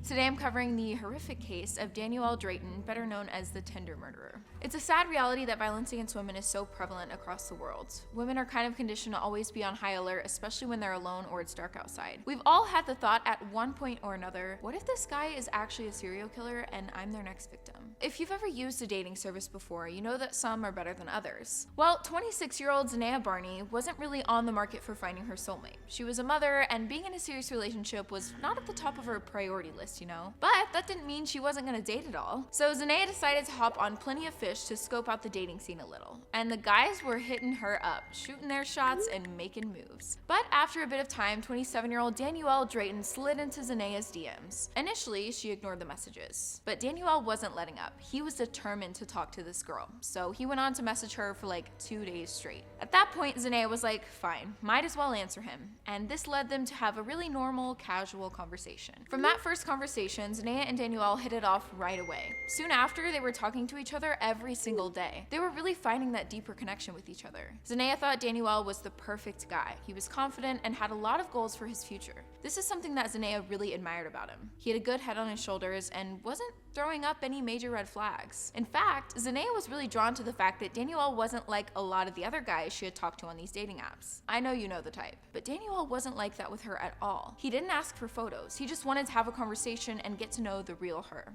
Today I'm covering the horrific case of Danielle Drayton, better known as the Tinder murderer. It's a sad reality that violence against women is so prevalent across the world. Women are kind of conditioned to always be on high alert, especially when they're alone or it's dark outside. We've all had the thought at one point or another, what if this guy is actually a serial killer and I'm their next victim? If you've ever used a dating service before, you know that some are better than others. Well, 26-year-old Zynea wasn't really on the market for finding her soulmate. She was a mother, and being in a serious relationship was not at the top of her priority list, you know? But that didn't mean she wasn't gonna date at all. So Zynea decided to hop on Plenty of Fish to scope out the dating scene a little. And the guys were hitting her up, shooting their shots and making moves. But after a bit of time, 27-year-old Danielle Drayton slid into Zynea's DMs. Initially, she ignored the messages. But Danielle wasn't letting up. He was determined to talk to this girl, so he went on to message her for like 2 days straight. At that point, Zynea was like, fine, might as well answer him. And this led them to have a really normal, casual conversation. From that first conversation, Zynea and Danielle hit it off right away. Soon after, they were talking to each other every single day. They were really finding that deeper connection with each other. Zynea thought Danielle was the perfect guy. He was confident and had a lot of goals for his future. This is something that Zynea really admired about him. He had a good head on his shoulders and wasn't throwing up any major red flags. In fact, Zynea was really drawn to the fact that Danielle wasn't like a lot of the other guys she had talked to on these dating apps. I know you know the type. But Danielle wasn't like that with her at all. He didn't ask for photos. He just wanted to have a conversation and get to know the real her.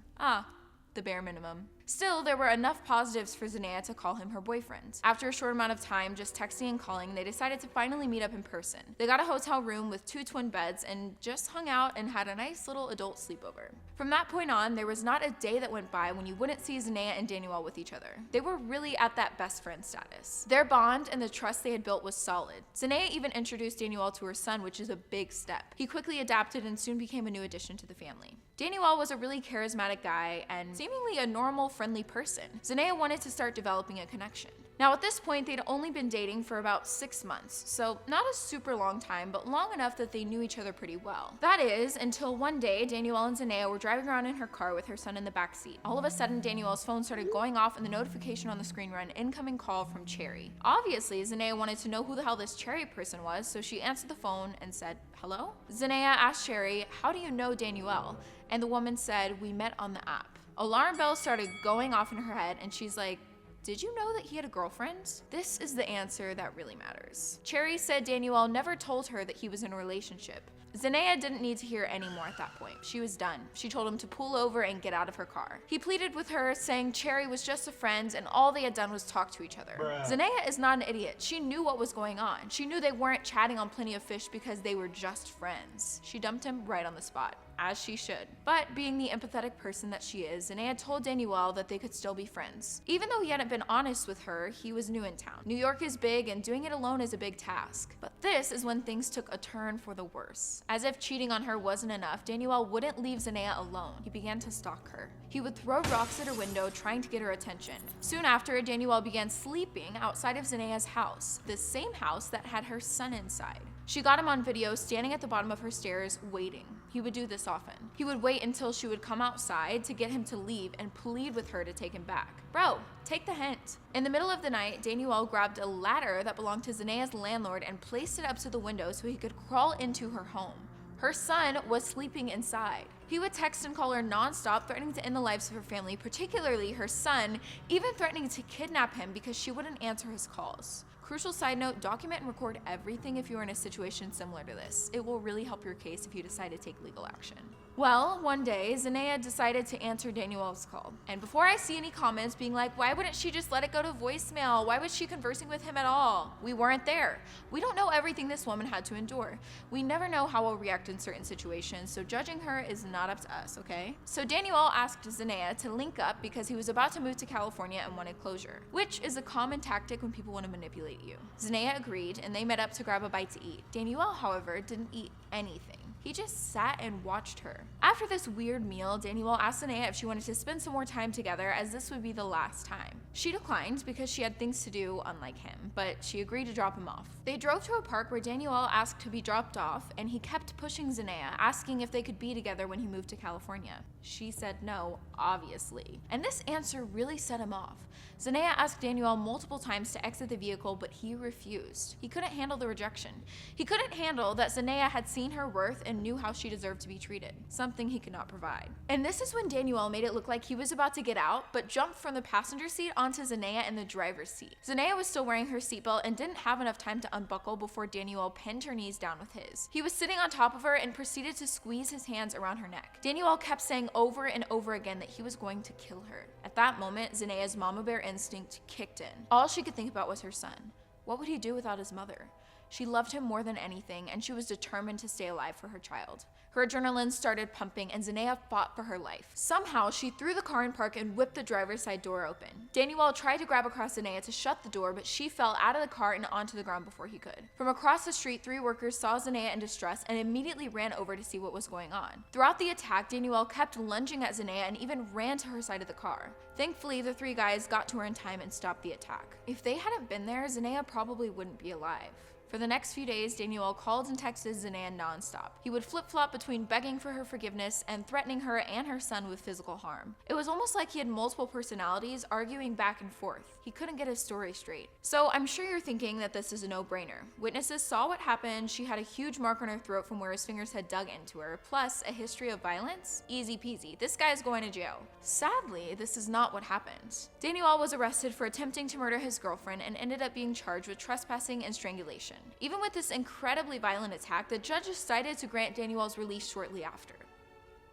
The bare minimum. Still, there were enough positives for Zynea to call him her boyfriend. After a short amount of time just texting and calling, they decided to finally meet up in person. They got a hotel room with 2 twin beds and just hung out and had a nice little adult sleepover. From that point on, there was not a day that went by when you wouldn't see Zynea and Danielle with each other. They were really at that best friend status. Their bond and the trust they had built was solid. Zynea even introduced Danielle to her son, which is a big step. He quickly adapted and soon became a new addition to the family. Danielle was a really charismatic guy and seemingly a normal, friendly person. Zynea wanted to start developing a connection. Now at this point, they'd only been dating for about 6 months, so not a super long time, but long enough that they knew each other pretty well. That is, until one day, Danielle and Zynea were driving around in her car with her son in the backseat. All of a sudden, Danielle's phone started going off and the notification on the screen read, incoming call from Cherry. Obviously, Zynea wanted to know who the hell this Cherry person was, so she answered the phone and said, hello? Zynea asked Cherry, how do you know Danielle? And the woman said, we met on the app. Alarm bells started going off in her head and she's like, did you know that he had a girlfriend? This is the answer that really matters. Cherry said Danielle never told her that he was in a relationship. Zynea didn't need to hear any more at that point. She was done. She told him to pull over and get out of her car. He pleaded with her, saying Cherry was just a friend and all they had done was talk to each other. Zynea is not an idiot. She knew what was going on. She knew they weren't chatting on Plenty of Fish because they were just friends. She dumped him right on the spot, as she should. But being the empathetic person that she is, Zynea told Danielle that they could still be friends. Even though he hadn't been honest with her, he was new in town. New York is big and doing it alone is a big task. But this is when things took a turn for the worse. As if cheating on her wasn't enough, Danielle wouldn't leave Zynea alone. He began to stalk her. He would throw rocks at her window trying to get her attention. Soon after, Danielle began sleeping outside of Zynea's house, the same house that had her son inside. She got him on video standing at the bottom of her stairs waiting. He would do this often. He would wait until she would come outside to get him to leave and plead with her to take him back. Bro, take the hint. In the middle of the night, Danielle grabbed a ladder that belonged to Zynea's landlord and placed it up to the window so he could crawl into her home. Her son was sleeping inside. He would text and call her nonstop, threatening to end the lives of her family, particularly her son, even threatening to kidnap him because she wouldn't answer his calls. Crucial side note, document and record everything if you're in a situation similar to this. It will really help your case if you decide to take legal action. Well, one day, Zynea decided to answer Danielle's call. And before I see any comments being like, why wouldn't she just let it go to voicemail? Why was she conversing with him at all? We weren't there. We don't know everything this woman had to endure. We never know how we'll react in certain situations, so judging her is not up to us, okay? So Danielle asked Zynea to link up because he was about to move to California and wanted closure, which is a common tactic when people want to manipulate you. Zynea agreed, and they met up to grab a bite to eat. Danielle, however, didn't eat anything. He just sat and watched her. After this weird meal, Danielle asked Zynea if she wanted to spend some more time together, as this would be the last time. She declined because she had things to do, unlike him, but she agreed to drop him off. They drove to a park where Danielle asked to be dropped off, and he kept pushing Zynea, asking if they could be together when he moved to California. She said no, obviously. And this answer really set him off. Zynea asked Danielle multiple times to exit the vehicle, but he refused. He couldn't handle the rejection. He couldn't handle that Zynea had seen her worth and and knew how she deserved to be treated, something he could not provide. And this is when Daniel made it look like he was about to get out, but jumped from the passenger seat onto Zynea in the driver's seat. Zynea was still wearing her seatbelt and didn't have enough time to unbuckle before Daniel pinned her knees down with his. He was sitting on top of her and proceeded to squeeze his hands around her neck. Daniel kept saying over and over again that he was going to kill her. At that moment, Zynea's mama bear instinct kicked in. All she could think about was her son. What would he do without his mother? She loved him more than anything, and she was determined to stay alive for her child. Her adrenaline started pumping, and Zynea fought for her life. Somehow, she threw the car in park and whipped the driver's side door open. Daniel tried to grab across Zynea to shut the door, but she fell out of the car and onto the ground before he could. From across the street, 3 workers saw Zynea in distress and immediately ran over to see what was going on. Throughout the attack, Daniel kept lunging at Zynea and even ran to her side of the car. Thankfully, the 3 guys got to her in time and stopped the attack. If they hadn't been there, Zynea probably wouldn't be alive. For the next few days, Daniel called and texted Zynea nonstop. He would flip-flop between begging for her forgiveness and threatening her and her son with physical harm. It was almost like he had multiple personalities arguing back and forth. He couldn't get his story straight. So I'm sure you're thinking that this is a no-brainer. Witnesses saw what happened. She had a huge mark on her throat from where his fingers had dug into her, plus a history of violence. Easy peasy. This guy's going to jail. Sadly, this is not what happened. Daniel was arrested for attempting to murder his girlfriend and ended up being charged with trespassing and strangulation. Even with this incredibly violent attack, the judge decided to grant Daniel's release shortly after.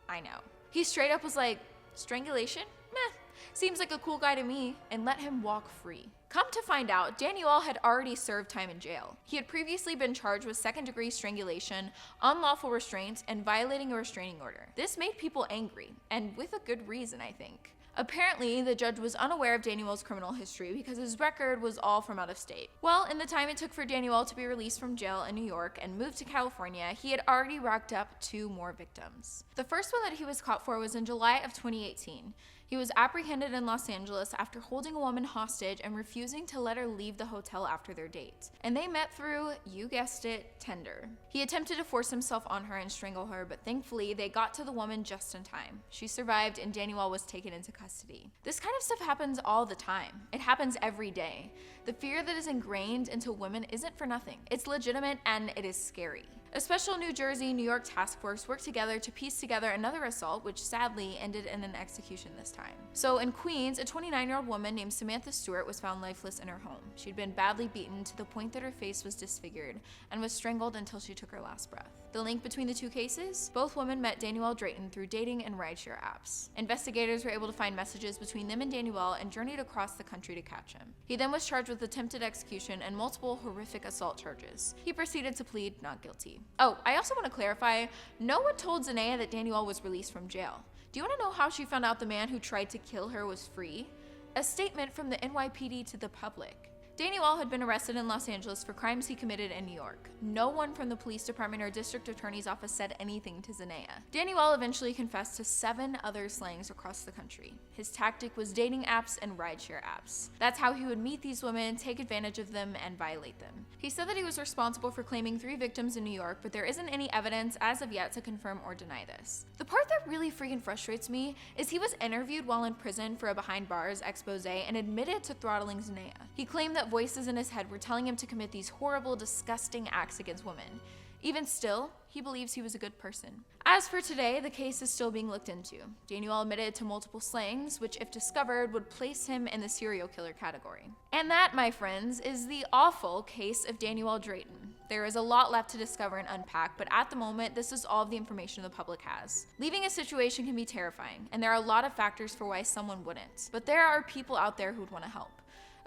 I know. He straight up was like, strangulation? Meh, seems like a cool guy to me, and let him walk free. Come to find out, Daniel had already served time in jail. He had previously been charged with second-degree strangulation, unlawful restraint, and violating a restraining order. This made people angry, and with a good reason, I think. Apparently, the judge was unaware of Daniel's criminal history because his record was all from out of state. Well, in the time it took for Daniel to be released from jail in New York and moved to California, he had already racked up 2 more victims. The first one that he was caught for was in July of 2018. He was apprehended in Los Angeles after holding a woman hostage and refusing to let her leave the hotel after their date. And they met through, you guessed it, Tinder. He attempted to force himself on her and strangle her, but thankfully they got to the woman just in time. She survived and Daniel was taken into custody. This kind of stuff happens all the time. It happens every day. The fear that is ingrained into women isn't for nothing. It's legitimate and it is scary. A special New Jersey, New York task force worked together to piece together another assault, which sadly ended in an execution this time. So in Queens, a 29-year-old woman named Samantha Stewart was found lifeless in her home. She'd been badly beaten to the point that her face was disfigured and was strangled until she took her last breath. The link between the 2 cases? Both women met Daniel Drayton through dating and rideshare apps. Investigators were able to find messages between them and Daniel and journeyed across the country to catch him. He then was charged with attempted execution and multiple horrific assault charges. He proceeded to plead not guilty. Oh, I also want to clarify, no one told Zynea that Daniel was released from jail. Do you want to know how she found out the man who tried to kill her was free? A statement from the NYPD to the public. Daniel had been arrested in Los Angeles for crimes he committed in New York. No one from the police department or district attorney's office said anything to Zynea. Daniel eventually confessed to 7 other slayings across the country. His tactic was dating apps and rideshare apps. That's how he would meet these women, take advantage of them, and violate them. He said that he was responsible for claiming 3 victims in New York, but there isn't any evidence as of yet to confirm or deny this. The part that really freaking frustrates me is he was interviewed while in prison for a behind bars expose and admitted to throttling Zynea. He claimed that voices in his head were telling him to commit these horrible, disgusting acts against women. Even still, he believes he was a good person. As for today, the case is still being looked into. Daniel admitted to multiple slayings, which if discovered would place him in the serial killer category. And that, my friends, is the awful case of Daniel Drayton. There is a lot left to discover and unpack, but at the moment, this is all of the information the public has. Leaving a situation can be terrifying, and there are a lot of factors for why someone wouldn't. But there are people out there who'd want to help.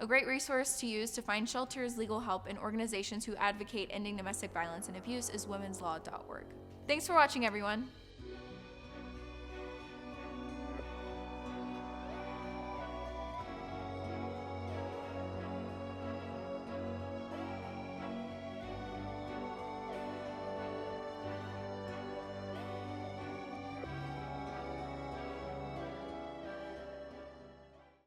A great resource to use to find shelters, legal help, and organizations who advocate ending domestic violence and abuse is womenslaw.org. Thanks for watching, everyone.